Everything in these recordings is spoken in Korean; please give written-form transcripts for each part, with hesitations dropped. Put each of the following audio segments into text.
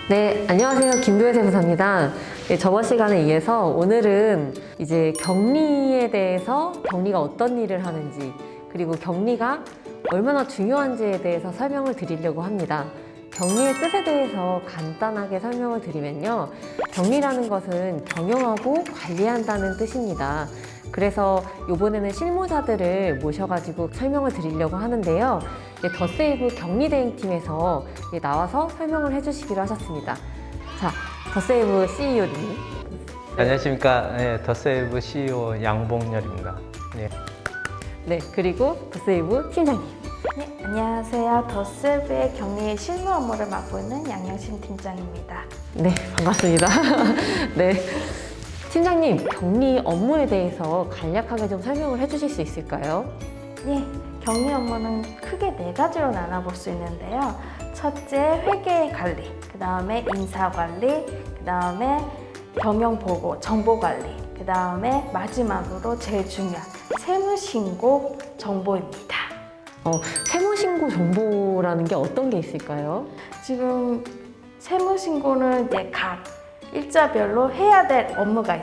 네, 안녕하세요. 김도혜 세무사입니다. 네, 저번 시간에 이어서 오늘은 이제 격리에 대해서 격리가 어떤 일을 하는지, 그리고 격리가 얼마나 중요한지에 대해서 설명을 드리려고 합니다. 격리의 뜻에 대해서 간단하게 설명을 드리면요. 격리라는 것은 경영하고 관리한다는 뜻입니다. 그래서 이번에는 실무자들을 모셔가지고 설명을 드리려고 하는데요. 더세이브 격리대행팀에서 나와서 설명을 해주시기로 하셨습니다. 자, 더세이브 CEO님. 안녕하십니까. 네, 더세이브 CEO 양봉열입니다. 네. 네, 그리고 더세이브 팀장님. 네, 안녕하세요. 더세이브의 격리 실무 업무를 맡고 있는 양영심 팀장입니다. 네, 반갑습니다. 네. 팀장님, 격리 업무에 대해서 간략하게 좀 설명을 해주실 수 있을까요? 네, 격리 업무는 크게 네 가지로 나눠볼 수 있는데요. 첫째, 회계 관리, 그 다음에 인사 관리, 그 다음에 경영 보고, 정보 관리, 그 다음에 마지막으로 제일 중요한 세무신고 정보입니다. 세무신고 정보라는 게 어떤 게 있을까요? 지금 세무신고는 이제 각 일자별로 해야 될 업무가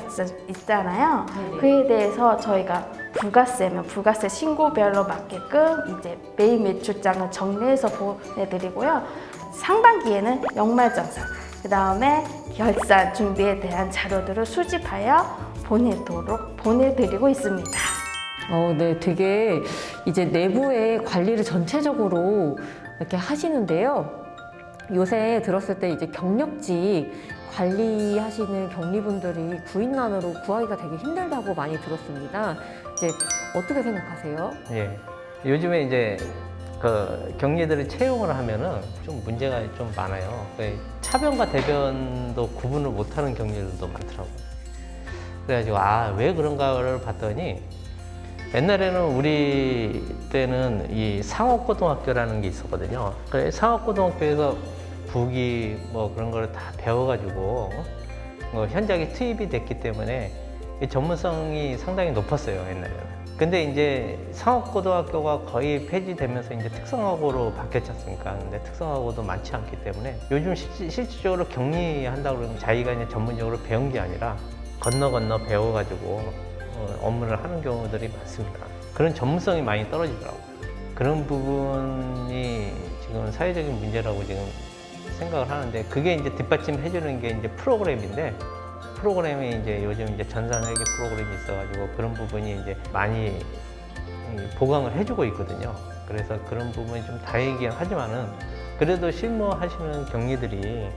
있잖아요. 그에 대해서 저희가 부가세면 부가세 신고별로 맞게끔 이제 매일 매출장을 정리해서 보내드리고요. 상반기에는 연말정산, 그 다음에 결산 준비에 대한 자료들을 수집하여 보내드리고 있습니다. 네, 되게 이제 내부의 관리를 전체적으로 이렇게 하시는데요. 요새 들었을 때 이제 경력직 관리하시는 격리분들이 구인난으로 구하기가 되게 힘들다고 많이 들었습니다. 이제 어떻게 생각하세요? 예. 요즘에 이제 그 격리들을 채용을 하면은 좀 문제가 좀 많아요. 차변과 대변도 구분을 못하는 격리들도 많더라고요. 그래가지고 왜 그런가를 봤더니 옛날에는 우리 때는 이 상업고등학교라는 게 있었거든요. 그래서 상업고등학교에서 부기 뭐 그런 거를 다 배워가지고 현장에 투입이 됐기 때문에 이 전문성이 상당히 높았어요, 옛날에는. 근데 이제 상업고등학교가 거의 폐지되면서 이제 특성화고로 바뀌었지 않습니까? 근데 특성화고도 많지 않기 때문에 요즘 실질적으로 격리한다고 그러면 자기가 이제 전문적으로 배운 게 아니라 건너 배워가지고 업무를 하는 경우들이 많습니다. 그런 전문성이 많이 떨어지더라고요. 그런 부분이 지금 사회적인 문제라고 지금 생각을 하는데, 그게 이제 뒷받침 해주는 게 이제 프로그램인데, 프로그램이 이제 요즘 이제 전산회계 프로그램이 있어가지고 그런 부분이 이제 많이 보강을 해주고 있거든요. 그래서 그런 부분이 좀 다행이긴 하지만은 그래도 실무하시는 격리들이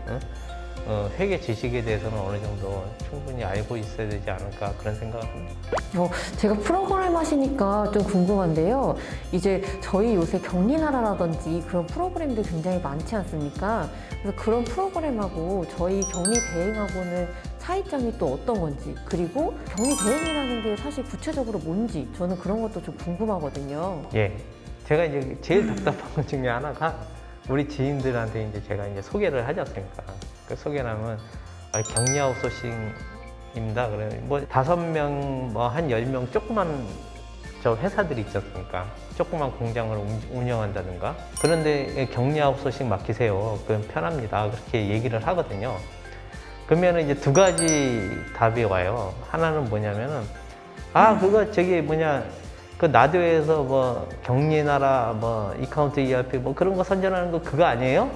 회계 지식에 대해서는 어느 정도 충분히 알고 있어야 되지 않을까, 그런 생각을 합니다. 제가 프로그램 하시니까 좀 궁금한데요. 이제 저희 요새 격리나라라든지 그런 프로그램들 굉장히 많지 않습니까? 그래서 그런 프로그램하고 저희 격리 대행하고는 차이점이 또 어떤 건지, 그리고 격리 대행이라는 게 사실 구체적으로 뭔지 저는 그런 것도 좀 궁금하거든요. 예. 제가 이제 제일 답답한 것 중에 하나가 우리 지인들한테 이제 제가 이제 소개를 하지 않습니까? 그 소개를 하면 격리 아웃소싱입니다. 그래 뭐 5명, 뭐 한 10명 조그만 저 회사들이 있지 않습니까? 조그만 공장을 운영한다든가. 그런데 격리 아웃소싱 맡기세요. 그럼 편합니다. 그렇게 얘기를 하거든요. 그러면 이제 두 가지 답이 와요. 하나는 뭐냐면은 그거 그 나도에서 뭐 격리나라 뭐 이카운트 ERP 뭐 그런 거 선전하는 거 그거 아니에요?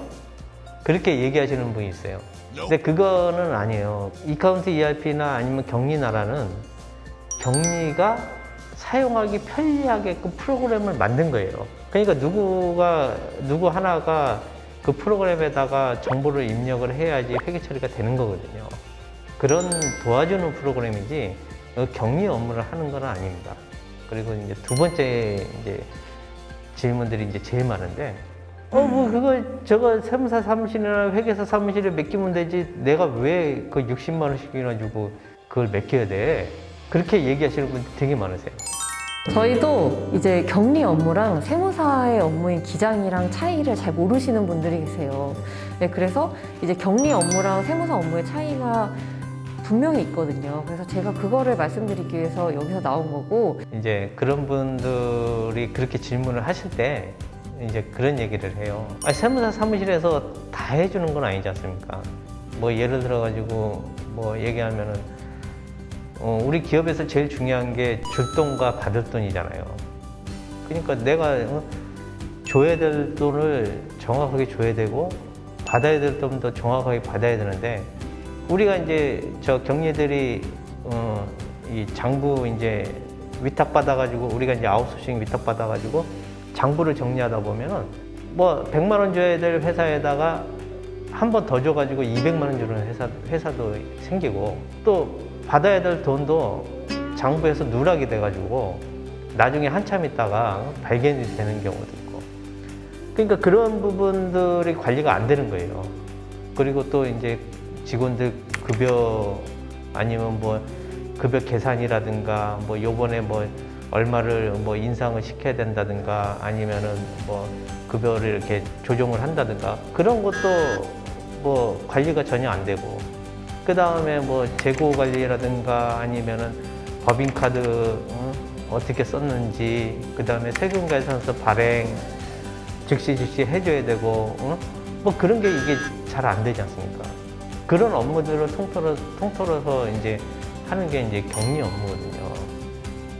그렇게 얘기하시는 분이 있어요. 근데 그거는 아니에요. 이카운트 ERP나 아니면 격리나라는 격리가 사용하기 편리하게끔 프로그램을 만든 거예요. 그러니까 누구 하나가 그 프로그램에다가 정보를 입력을 해야지 회계 처리가 되는 거거든요. 그런 도와주는 프로그램이지 격리 업무를 하는 건 아닙니다. 그리고 이제 두 번째 이제 질문들이 이제 제일 많은데, 저거 세무사 사무실이나 회계사 사무실에 맡기면 되지, 내가 왜 그 60만 원씩이나 주고 그걸 맡겨야 돼? 그렇게 얘기하시는 분 되게 많으세요. 저희도 이제 격리 업무랑 세무사의 업무인 기장이랑 차이를 잘 모르시는 분들이 계세요. 네, 그래서 이제 격리 업무랑 세무사 업무의 차이가 분명히 있거든요. 그래서 제가 그거를 말씀드리기 위해서 여기서 나온 거고, 이제 그런 분들이 그렇게 질문을 하실 때 이제 그런 얘기를 해요. 아니, 세무사 사무실에서 다 해주는 건 아니지 않습니까? 뭐 예를 들어가지고 뭐 얘기하면은 우리 기업에서 제일 중요한 게 줄 돈과 받을 돈이잖아요. 그러니까 내가 줘야 될 돈을 정확하게 줘야 되고 받아야 될 돈도 정확하게 받아야 되는데 우리가 이제 저 경리들이 이 장부 이제 위탁 받아가지고 우리가 이제 아웃소싱 위탁 받아가지고 장부를 정리하다 보면은 뭐 100만 원 줘야 될 회사에다가 한 번 더 줘가지고 200만 원 주는 회사도 생기고 또 받아야 될 돈도 장부에서 누락이 돼가지고 나중에 한참 있다가 발견이 되는 경우도 있고 그러니까 그런 부분들이 관리가 안 되는 거예요. 그리고 또 이제 직원들 급여 아니면 뭐 급여 계산이라든가 뭐 요번에 뭐 얼마를 뭐 인상을 시켜야 된다든가 아니면은 뭐 급여를 이렇게 조정을 한다든가 그런 것도 뭐 관리가 전혀 안 되고 그 다음에 뭐 재고 관리라든가 아니면은 법인카드 어떻게 썼는지 그 다음에 세금계산서 발행 즉시 해줘야 되고 뭐 그런 게 이게 잘 안 되지 않습니까? 그런 업무들을 통틀어서 이제 하는 게 이제 격리 업무거든요.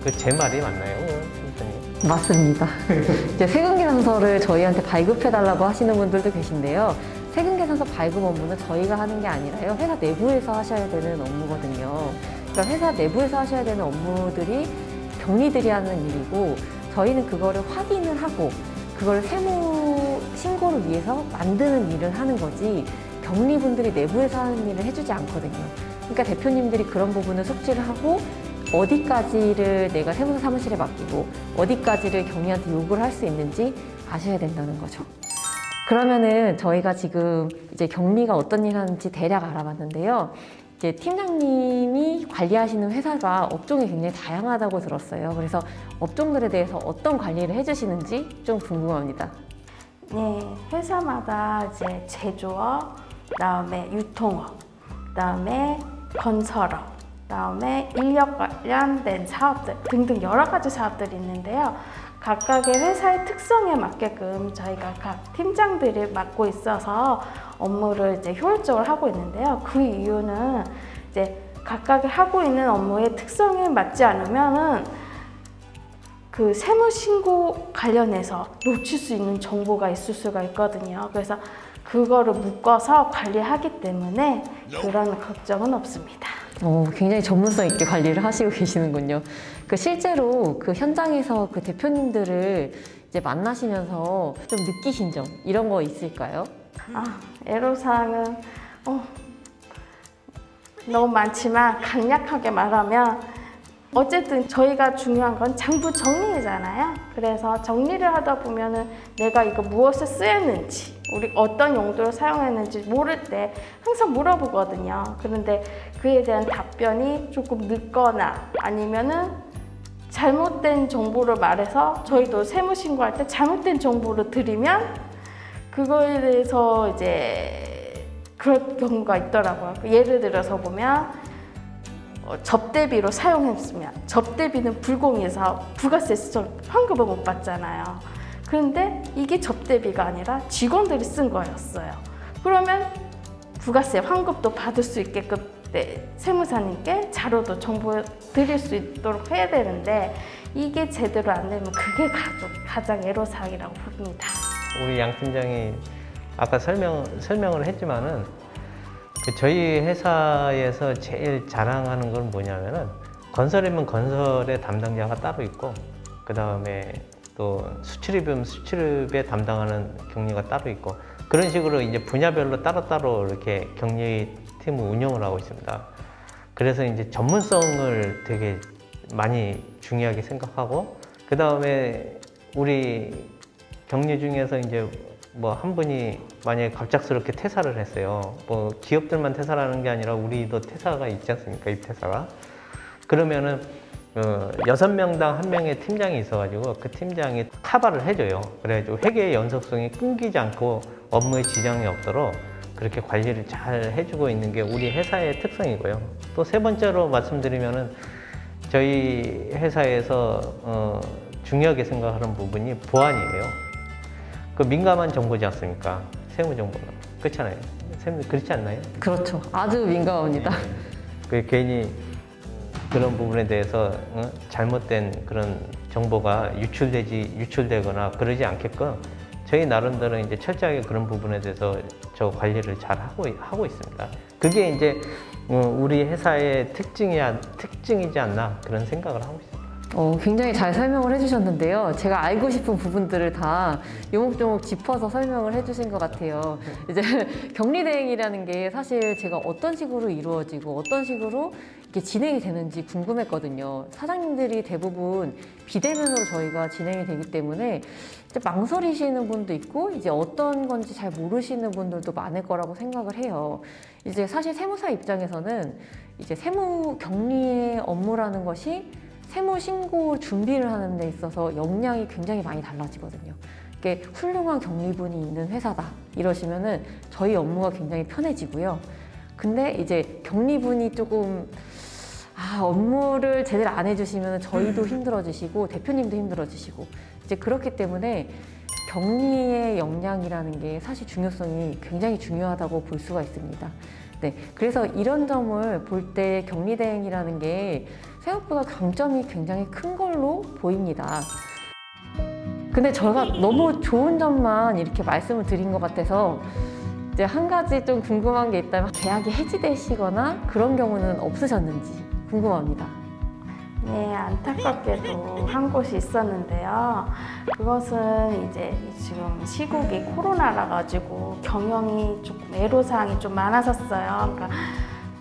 그 제 말이 맞나요, 선생님? 맞습니다. 이제 세금계산서를 저희한테 발급해달라고 하시는 분들도 계신데요. 세금계산서 발급 업무는 저희가 하는 게 아니라요. 회사 내부에서 하셔야 되는 업무거든요. 그러니까 회사 내부에서 하셔야 되는 업무들이 경리들이 하는 일이고 저희는 그거를 확인을 하고 그걸 세무 신고를 위해서 만드는 일을 하는 거지 경리분들이 내부에서 하는 일을 해주지 않거든요. 그러니까 대표님들이 그런 부분을 숙지를 하고 어디까지를 내가 세무사 사무실에 맡기고 어디까지를 경리한테 요구를 할 수 있는지 아셔야 된다는 거죠. 그러면은 저희가 지금 이제 경리가 어떤 일을 하는지 대략 알아봤는데요. 이제 팀장님이 관리하시는 회사가 업종이 굉장히 다양하다고 들었어요. 그래서 업종들에 대해서 어떤 관리를 해주시는지 좀 궁금합니다. 네, 회사마다 이제 제조업, 그다음에 유통업, 그다음에 건설업, 그다음에 인력 관련된 사업들 등등 여러 가지 사업들이 있는데요. 각각의 회사의 특성에 맞게끔 저희가 각 팀장들이 맡고 있어서 업무를 이제 효율적으로 하고 있는데요. 그 이유는 이제 각각의 하고 있는 업무의 특성에 맞지 않으면은 그 세무신고 관련해서 놓칠 수 있는 정보가 있을 수가 있거든요. 그래서 그거를 묶어서 관리하기 때문에 그런 걱정은 없습니다. 굉장히 전문성 있게 관리를 하시고 계시는군요. 그 실제로 그 현장에서 그 대표님들을 이제 만나시면서 좀 느끼신 점 이런 거 있을까요? 애로사항은 너무 많지만 간략하게 말하면 어쨌든 저희가 중요한 건 장부 정리잖아요. 그래서 정리를 하다 보면은 내가 이거 무엇에 쓰였는지 우리 어떤 용도로 사용했는지 모를 때 항상 물어보거든요. 그런데 그에 대한 답변이 조금 늦거나 아니면은 잘못된 정보를 말해서 저희도 세무신고할 때 잘못된 정보를 드리면 그거에 대해서 이제 그런 경우가 있더라고요. 예를 들어서 보면 접대비로 사용했으면 접대비는 불공해서 부가세에서 환급을 못 받잖아요. 그런데 이게 접대비가 아니라 직원들이 쓴 거였어요. 그러면 부가세 환급도 받을 수 있게끔 세무사님께 자료도 정보 드릴 수 있도록 해야 되는데 이게 제대로 안 되면 그게 가장 애로사항이라고 봅니다. 우리 양 팀장이 아까 설명을 했지만은 저희 회사에서 제일 자랑하는 건 뭐냐면은 건설이면 건설의 담당자가 따로 있고 그 다음에 또 수출입이면 수출입에 담당하는 경리가 따로 있고 그런 식으로 이제 분야별로 따로따로 이렇게 경리팀을 운영을 하고 있습니다. 그래서 이제 전문성을 되게 많이 중요하게 생각하고 그 다음에 우리 경리 중에서 이제 뭐 한 분이 만약에 갑작스럽게 퇴사를 했어요. 뭐 기업들만 퇴사를 하는 게 아니라 우리도 퇴사가 있지 않습니까? 입퇴사가. 그러면은 6명당 1명의 팀장이 있어가지고 그 팀장이 카바를 해줘요. 그래가지고 회계의 연속성이 끊기지 않고 업무에 지장이 없도록 그렇게 관리를 잘 해주고 있는 게 우리 회사의 특성이고요. 또 세 번째로 말씀드리면은 저희 회사에서 중요하게 생각하는 부분이 보안이에요. 그 민감한 정보지 않습니까? 세무 정보는. 그렇잖아요. 세무 그렇지 않나요? 그렇죠. 아주 민감합니다. 그 괜히 그런 부분에 대해서 잘못된 그런 정보가 유출되거나 그러지 않게끔 저희 나름대로 이제 철저하게 그런 부분에 대해서 저 관리를 잘 하고 있습니다. 그게 이제 우리 회사의 특징이지 않나 그런 생각을 하고 있습니다. 굉장히 잘 설명을 해주셨는데요. 제가 알고 싶은 부분들을 다 요목조목 짚어서 설명을 해주신 것 같아요. 이제 격리대행이라는 게 사실 제가 어떤 식으로 이루어지고 어떤 식으로 이렇게 진행이 되는지 궁금했거든요. 사장님들이 대부분 비대면으로 저희가 진행이 되기 때문에 이제 망설이시는 분도 있고 이제 어떤 건지 잘 모르시는 분들도 많을 거라고 생각을 해요. 이제 사실 세무사 입장에서는 이제 세무 격리의 업무라는 것이 세무 신고 준비를 하는 데 있어서 역량이 굉장히 많이 달라지거든요. 이게 훌륭한 격리분이 있는 회사다 이러시면은 저희 업무가 굉장히 편해지고요. 근데 이제 격리분이 조금 업무를 제대로 안 해주시면 저희도 힘들어지시고 대표님도 힘들어지시고 이제 그렇기 때문에 격리의 역량이라는 게 사실 중요성이 굉장히 중요하다고 볼 수가 있습니다. 네, 그래서 이런 점을 볼 때 격리대행이라는 게 생각보다 강점이 굉장히 큰 걸로 보입니다. 근데 제가 너무 좋은 점만 이렇게 말씀을 드린 것 같아서 이제 한 가지 좀 궁금한 게 있다면 계약이 해지되시거나 그런 경우는 없으셨는지 궁금합니다. 네, 안타깝게도 한 곳이 있었는데요. 그것은 이제 지금 시국이 코로나라 가지고 경영이 조금 애로사항이 좀 많았었어요. 그러니까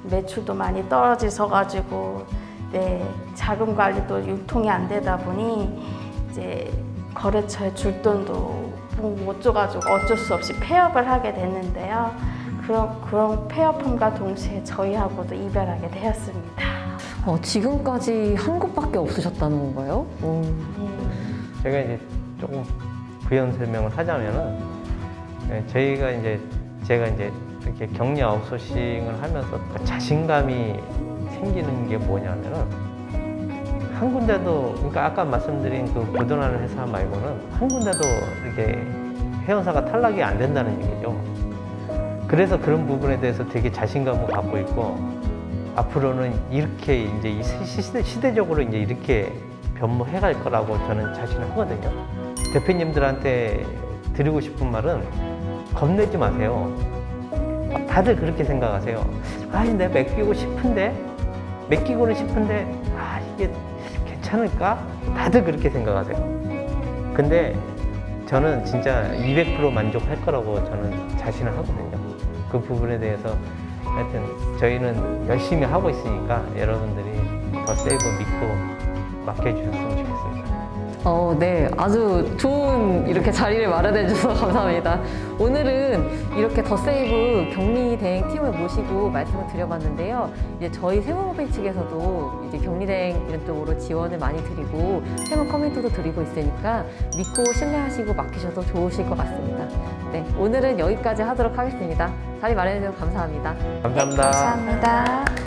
매출도 많이 떨어지서 가지고 네, 자금 관리도 유통이 안 되다 보니 이제 거래처에 줄 돈도 못 줘가지고 어쩔 수 없이 폐업을 하게 됐는데요. 그런 폐업함과 동시에 저희하고도 이별하게 되었습니다. 지금까지 한 곳밖에 없으셨다는 건가요? 제가 이제 조금 부연 설명을 하자면은 제가 이제 이렇게 격리 아웃소싱을 하면서 자신감이 생기는 게 뭐냐면은 한 군데도 그러니까 아까 말씀드린 그 보존하는 회사 말고는 한 군데도 이렇게 회원사가 탈락이 안 된다는 얘기죠. 그래서 그런 부분에 대해서 되게 자신감을 갖고 있고 앞으로는 이렇게 이제 이 시대적으로 이제 이렇게 변모해 갈 거라고 저는 자신을 하거든요. 대표님들한테 드리고 싶은 말은 겁내지 마세요. 다들 그렇게 생각하세요. 내가 맡기고는 싶은데 이게 괜찮을까? 다들 그렇게 생각하세요. 근데 저는 진짜 200% 만족할 거라고 저는 자신을 하거든요. 그 부분에 대해서 하여튼 저희는 열심히 하고 있으니까 여러분들이 더 세이브 믿고 맡겨주셨으면 좋겠습니다. 네, 아주 좋은 이렇게 자리를 마련해 주셔서 감사합니다. 오늘은 이렇게 더세이브 격리대행 팀을 모시고 말씀을 드려봤는데요. 이제 저희 세무법인 측에서도 이제 격리대행 이런 쪽으로 지원을 많이 드리고 세무 커멘트도 드리고 있으니까 믿고 신뢰하시고 맡기셔도 좋으실 것 같습니다. 네, 오늘은 여기까지 하도록 하겠습니다. 자리 마련해 주셔서 감사합니다. 감사합니다. 감사합니다.